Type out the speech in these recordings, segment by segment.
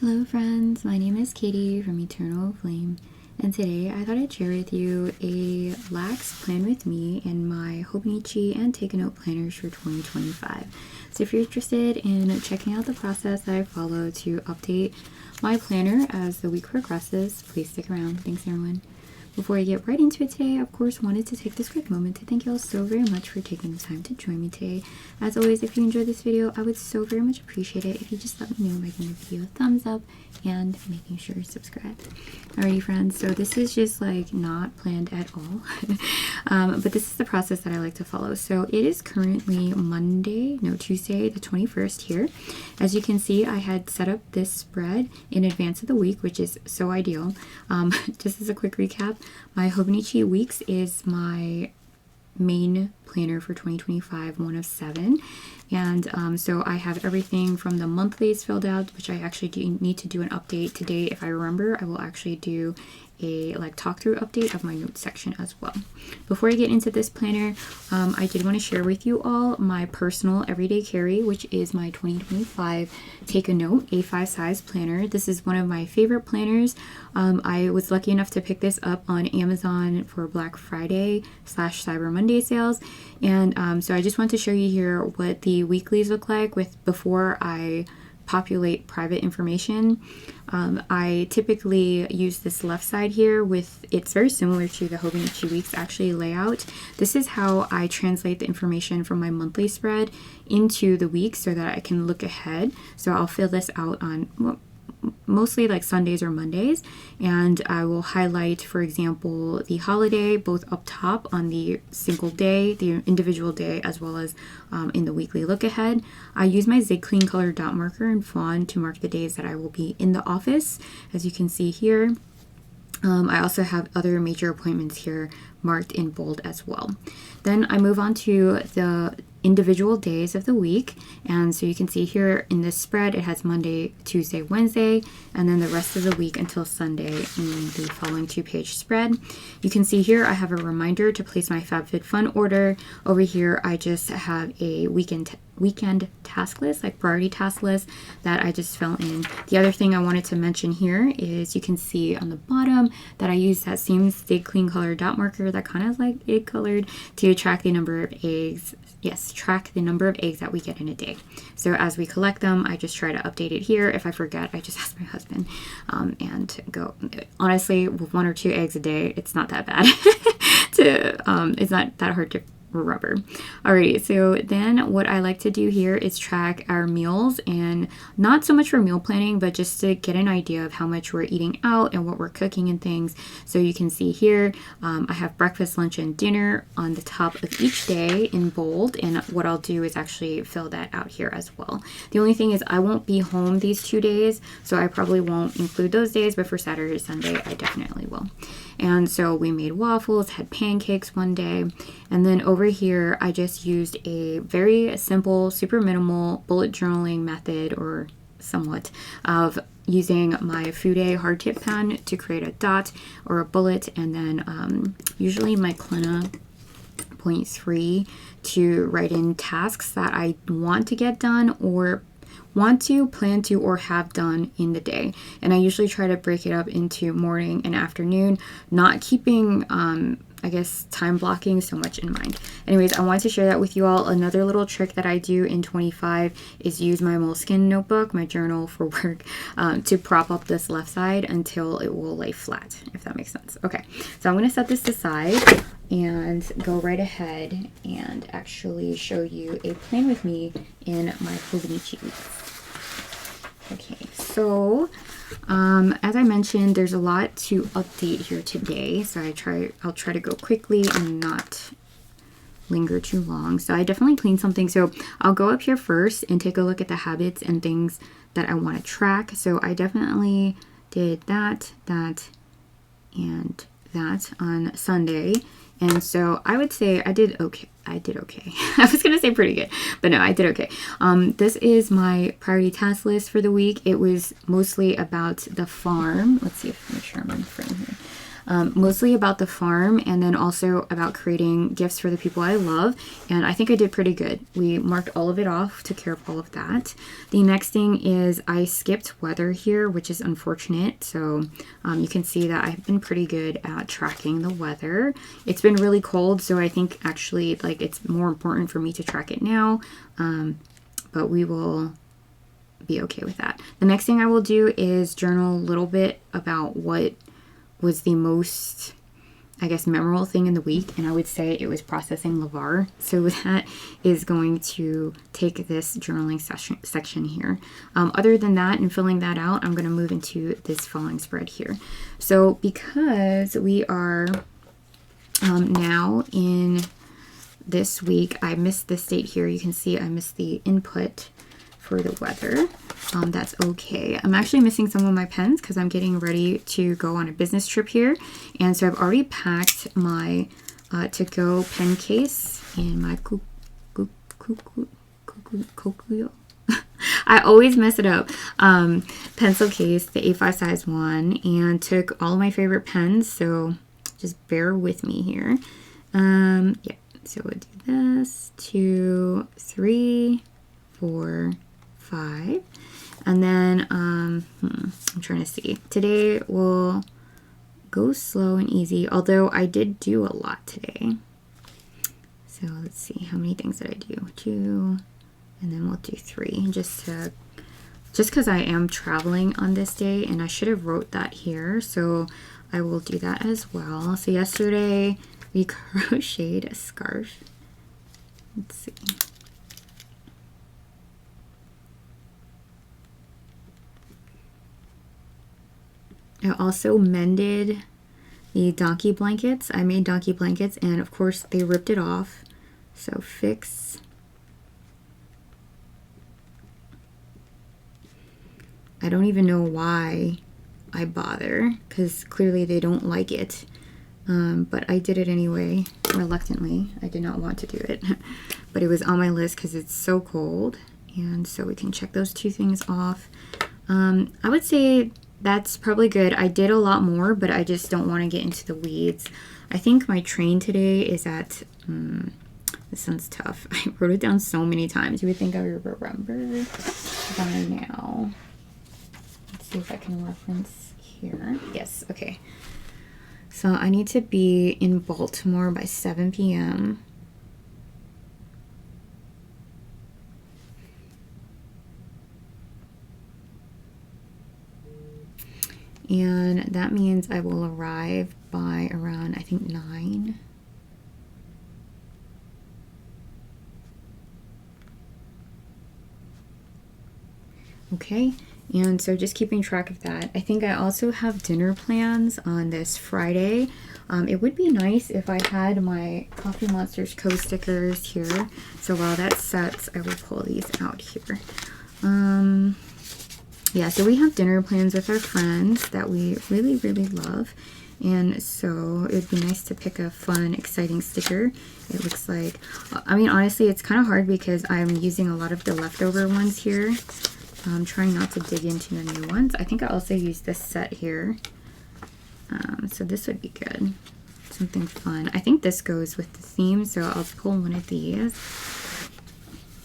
Hello friends, my name is Katie from Eternal Flame, and today I thought I'd share with you a lax plan with me in my Hobonichi and Take a Note planners for 2025. So if you're interested in checking out the process that I follow to update my planner as the week progresses, please stick around. Thanks everyone. Before I get right into it today, of course, wanted to take this quick moment to thank you all so very much for taking the time to join me today. As always, if you enjoyed this video, I would so very much appreciate it if you just let me know by giving the video a thumbs up and making sure to subscribe. Alrighty friends, so this is just like not planned at all, but this is the process that I like to follow. So it is currently Tuesday the 21st here. As you can see, I had set up this spread in advance of the week, which is so ideal. Just as a quick recap, my Hobonichi Weeks is my main planner for 2025, one of 7, and so I have everything from the monthlies filled out, which I actually need to do an update today. If I remember, I will actually do a talk through update of my notes section as well. Before I get into this planner, I did want to share with you all my personal everyday carry, which is my 2025 Take a Note A5 size planner. This is one of my favorite planners. I was lucky enough to pick this up on Amazon for Black Friday / Cyber Monday sales, and so I just want to show you here what the weeklies look like before I populate private information. I typically use this left side here it's very similar to the Hobonichi Weeks actually layout. This is how I translate the information from my monthly spread into the week so that I can look ahead. So I'll fill this out on mostly like Sundays or Mondays, and I will highlight, for example, the holiday both up top on the single day, the individual day, as well as in the weekly look ahead. I use my Zig Clean color dot marker and Fawn to mark the days that I will be in the office, as you can see here. I also have other major appointments here marked in bold as well. Then I move on to the individual days of the week, and so you can see here in this spread it has Monday, Tuesday, Wednesday, and then the rest of the week until Sunday in the following 2-page spread. You can see here I have a reminder to place my FabFitFun order. Over here I just have a weekend task list, like priority task list, that I just fill in. The other thing I wanted to mention here is you can see on the bottom that I use that same Stay Clean color dot marker that kind of like egg colored to track the number of eggs. Yes, track the number of eggs that we get in a day. So as we collect them, I just try to update it here. If I forget, I just ask my husband and go. Honestly, with 1 or 2 eggs a day, it's not that bad. It's not that hard to remember. Alrighty, so then what I like to do here is track our meals, and not so much for meal planning, but just to get an idea of how much we're eating out and what we're cooking and things. So you can see here, I have breakfast, lunch, and dinner on the top of each day in bold, and what I'll do is actually fill that out here as well. The only thing is I won't be home these 2 days, so I probably won't include those days, but for Saturday, Sunday, I definitely will. And so we made waffles, had pancakes one day, and then over here I just used a very simple, super minimal bullet journaling method, or somewhat, of using my Fude hard tip pen to create a dot or a bullet, and then usually my Klena 0.3 to write in tasks that I want to get done, or plan to, or have done in the day. And I usually try to break it up into morning and afternoon, not keeping I guess time blocking so much in mind. Anyways, I wanted to share that with you all. Another little trick that I do in 25 is use my Moleskine notebook, my journal for work, to prop up this left side until it will lay flat, if that makes sense. Okay, so I'm going to set this aside and go right ahead and actually show you a plan with me in my Hobonichi Weeks. Okay, so as I mentioned, there's a lot to update here today, so I'll try to go quickly and not linger too long. So I definitely cleaned something. So I'll go up here first and take a look at the habits and things that I want to track. So I definitely did that, and that on Sunday. And so I would say I did okay. I was going to say pretty good, but no, I did okay. This is my priority task list for the week. It was mostly about the farm. Let's see if make sure I'm in frame here. mostly about the farm and then also about creating gifts for the people I love. And I think I did pretty good. We marked all of it off, took care of all of that. The next thing is I skipped weather here, which is unfortunate. So you can see that I've been pretty good at tracking the weather. It's been really cold, so I think actually like it's more important for me to track it now. But we will be okay with that. The next thing I will do is journal a little bit about what was the most, I guess, memorable thing in the week, and I would say it was processing Lavar. So that is going to take this journaling section here. Other than that and filling that out, I'm going to move into this following spread here. So because we are now in this week, I missed this date here. You can see I missed the input for the weather. That's okay. I'm actually missing some of my pens because I'm getting ready to go on a business trip here. And so I've already packed my to-go pen case in my Kokuyo. I always mess it up. Pencil case, the A5 size one, and took all of my favorite pens. So just bear with me here. Yeah. So we'll do this, 2, 3, 4, 5. And then, I'm trying to see. Today we'll go slow and easy, although I did do a lot today. So let's see, how many things did I do? 2, and then we'll do 3, just because I am traveling on this day, and I should have wrote that here, so I will do that as well. So yesterday we crocheted a scarf. Let's see. I also mended the donkey blankets. I made donkey blankets, and of course they ripped it off. So fix. I don't even know why I bother, because clearly they don't like it. But I did it anyway, reluctantly. I did not want to do it, but it was on my list because it's so cold. And so we can check those 2 things off. I would say that's probably good. I did a lot more, but I just don't want to get into the weeds. I think my train today is at, this sounds tough. I wrote it down so many times. You would think I would remember by now. Let's see if I can reference here. Yes, okay. So I need to be in Baltimore by 7 p.m. And that means I will arrive by around, I think, 9. Okay, and so just keeping track of that. I think I also have dinner plans on this Friday. It would be nice if I had my Coffee Monsters Co stickers here. So while that sets, I will pull these out here. Yeah, so we have dinner plans with our friends that we really, really love. And so it would be nice to pick a fun, exciting sticker. It looks like, I mean, honestly, it's kind of hard because I'm using a lot of the leftover ones here. I'm trying not to dig into the new ones. I think I also used this set here. So this would be good. Something fun. I think this goes with the theme, so I'll pull one of these.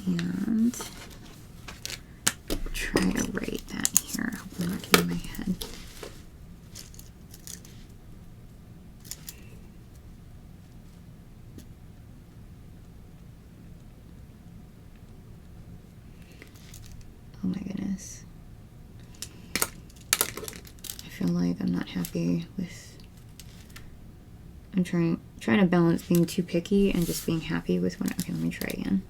And try to write that here. I hope I'm not getting my head. Oh my goodness. I feel like I'm not happy with, I'm trying to balance being too picky and just being happy with one. Okay, let me try again.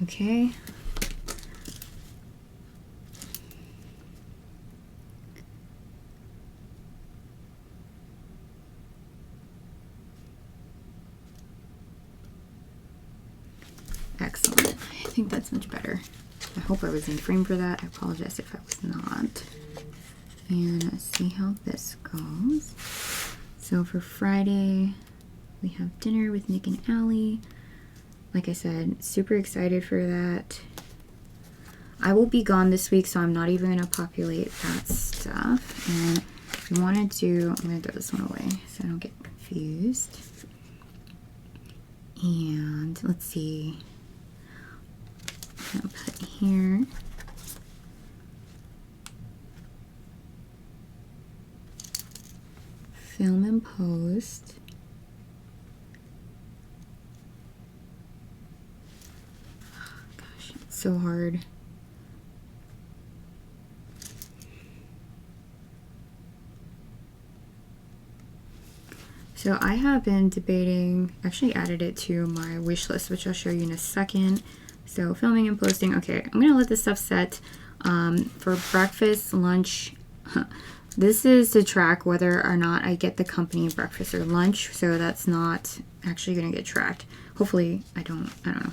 Okay. Excellent. I think that's much better. I hope I was in frame for that. I apologize if I was not. And let's see how this goes. So for Friday, we have dinner with Nick and Allie. Like I said, super excited for that. I will be gone this week, so I'm not even going to populate that stuff. And if you wanted to, I'm going to throw this one away so I don't get confused. And let's see. I'm going to put here. Film and post. Gosh, it's so hard. So I have been debating, actually added it to my wish list, which I'll show you in a second. So filming and posting. Okay, I'm gonna let this stuff set for breakfast, lunch. This is to track whether or not I get the company breakfast or lunch. So that's not actually gonna get tracked. Hopefully I don't know.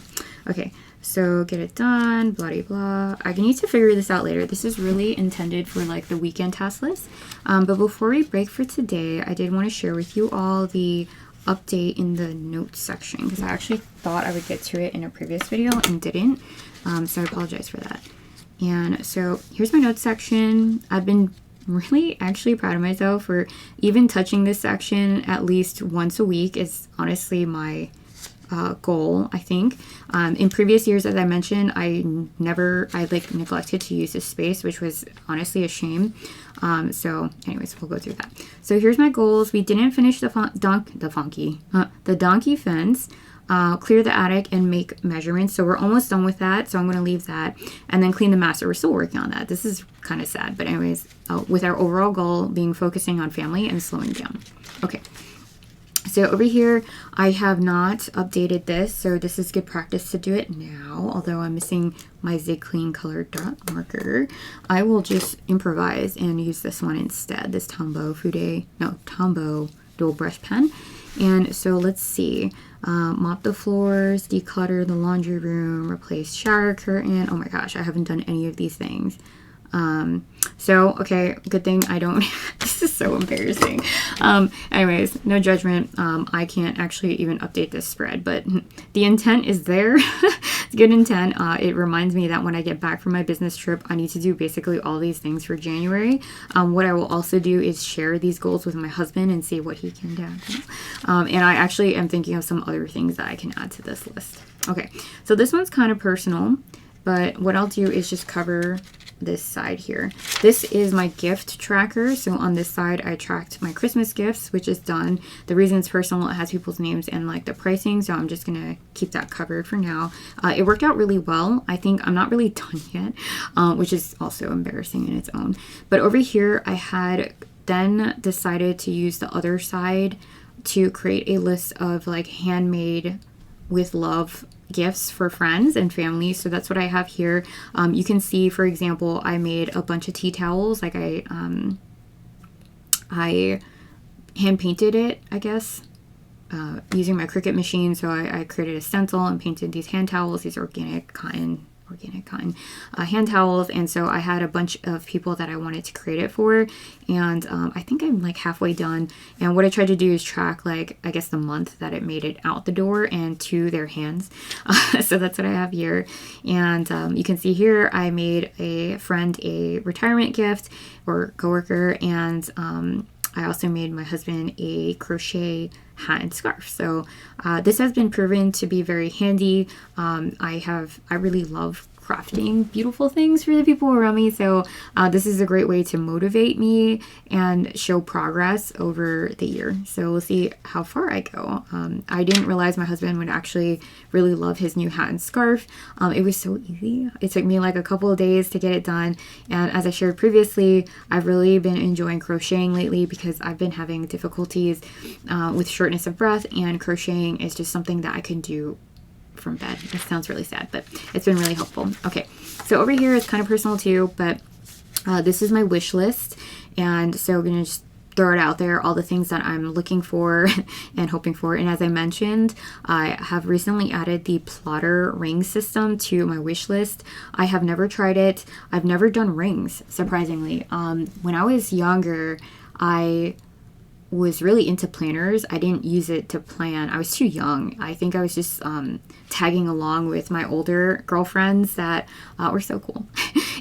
Okay, so get it done, blah, blah, blah. I need to figure this out later. This is really intended for like the weekend task list. But before we break for today, I did want to share with you all the update in the notes section because I actually thought I would get to it in a previous video and didn't. So I apologize for that. And so here's my notes section. I've been really actually proud of myself for even touching this section at least once a week is honestly my goal, I think. In previous years, as I mentioned, I like neglected to use this space, which was honestly a shame. So anyways, we'll go through that. So here's my goals. We didn't finish the donkey fence, clear the attic and make measurements. So we're almost done with that. So I'm going to leave that and then clean the master. We're still working on that. This is kind of sad, but anyways, with our overall goal being focusing on family and slowing down. Okay. So over here, I have not updated this, so this is good practice to do it now. Although I'm missing my Zig Clean colored dot marker, I will just improvise and use this one instead. This Tombow dual brush pen. And so let's see, mop the floors, declutter the laundry room, replace shower curtain. Oh my gosh, I haven't done any of these things. So, okay, good thing I don't, this is so embarrassing. Anyways, no judgment. I can't actually even update this spread, but the intent is there. It's good intent. It reminds me that when I get back from my business trip, I need to do basically all these things for January. What I will also do is share these goals with my husband and see what he can do. And I actually am thinking of some other things that I can add to this list. Okay, so this one's kind of personal, but what I'll do is just cover this side here. This is my gift tracker. So on this side, I tracked my Christmas gifts, which is done. The reason it's personal, it has people's names and like the pricing. So I'm just going to keep that covered for now. It worked out really well. I think I'm not really done yet, which is also embarrassing in its own. But over here, I had then decided to use the other side to create a list of like handmade with love gifts for friends and family. So that's what I have here. You can see, for example, I made a bunch of tea towels. Like I hand painted it, I guess, using my Cricut machine. So I created a stencil and painted these hand towels, these organic cotton hand towels. And so I had a bunch of people that I wanted to create it for, and I think I'm like halfway done. And what I tried to do is track, like, I guess the month that it made it out the door and to their hands. So that's what I have here. And you can see here I made a friend a retirement gift or coworker, and I also made my husband a crochet hat and scarf. So this has been proven to be very handy. I really love crafting beautiful things for the people around me. So this is a great way to motivate me and show progress over the year. So we'll see how far I go. I didn't realize my husband would actually really love his new hat and scarf. It was so easy. It took me like a couple of days to get it done. And as I shared previously, I've really been enjoying crocheting lately because I've been having difficulties with shortness of breath, and crocheting is just something that I can do from bed. It sounds really sad, but it's been really helpful. Okay, so over here is kind of personal too, but this is my wish list, and so I'm gonna just throw it out there, all the things that I'm looking for and hoping for. And as I mentioned, I have recently added the plotter ring system to my wish list. I have never tried it. I've never done rings, surprisingly. When I was younger, I was really into planners. I didn't use it to plan. I was too young. I think I was just tagging along with my older girlfriends that were so cool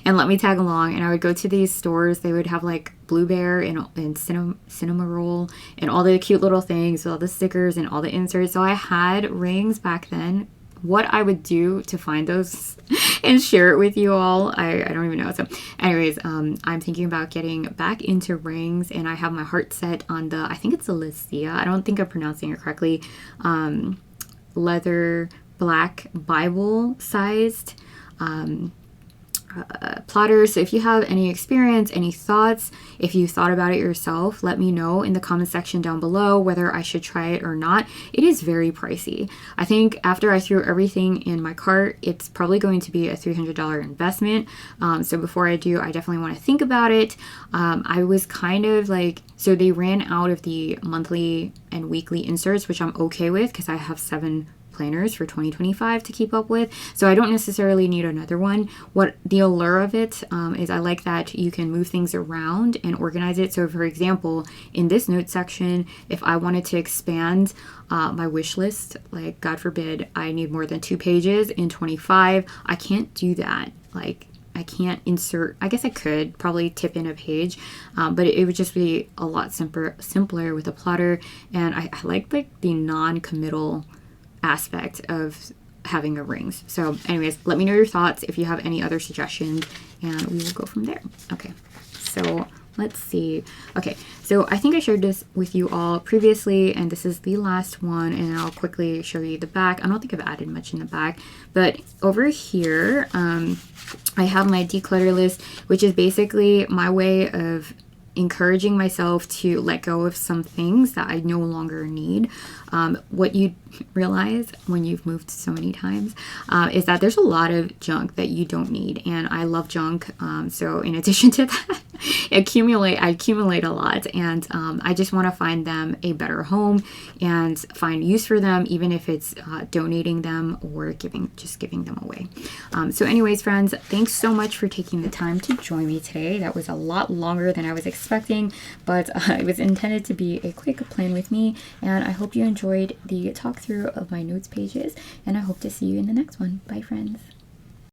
and let me tag along. And I would go to these stores. They would have like Blue Bear and Cinema Roll and all the cute little things, all the stickers and all the inserts. So I had rings back then. What I would do to find those and share it with you all, I don't even know. So anyways, I'm thinking about getting back into rings, and I have my heart set on the, I think it's a Lucia. I don't think I'm pronouncing it correctly. Leather black Bible sized plotters. So if you have any experience, any thoughts, if you thought about it yourself, let me know in the comment section down below whether I should try it or not. It is very pricey. I think after I threw everything in my cart, it's probably going to be a $300 investment. So before I do, I definitely want to think about it. I was kind of like, so they ran out of the monthly and weekly inserts, which I'm okay with because I have 7 planners for 2025 to keep up with, so I don't necessarily need another one. What the allure of it is, I like that you can move things around and organize it. So for example, in this note section, if I wanted to expand my wish list, like God forbid I need more than 2 pages in 25, I can't do that. Like I can't insert, I guess I could probably tip in a page, but it would just be a lot simpler with a plotter. And I like the non-committal aspect of having a rings. So anyways, let me know your thoughts if you have any other suggestions, and we will go from there. Okay, so let's see. Okay, so I think I shared this with you all previously, and this is the last one, and I'll quickly show you the back. I don't think I've added much in the back, but over here I have my declutter list, which is basically my way of encouraging myself to let go of some things that I no longer need. What you realize when you've moved so many times is that there's a lot of junk that you don't need, and I love junk. So in addition to that, I accumulate a lot, and I just want to find them a better home and find use for them, even if it's donating them or just giving them away. So anyways, friends, thanks so much for taking the time to join me today. That was a lot longer than I was expecting, but it was intended to be a quick plan with me, and I hope you enjoyed the talk through of my notes pages, and I hope to see you in the next one. Bye, friends.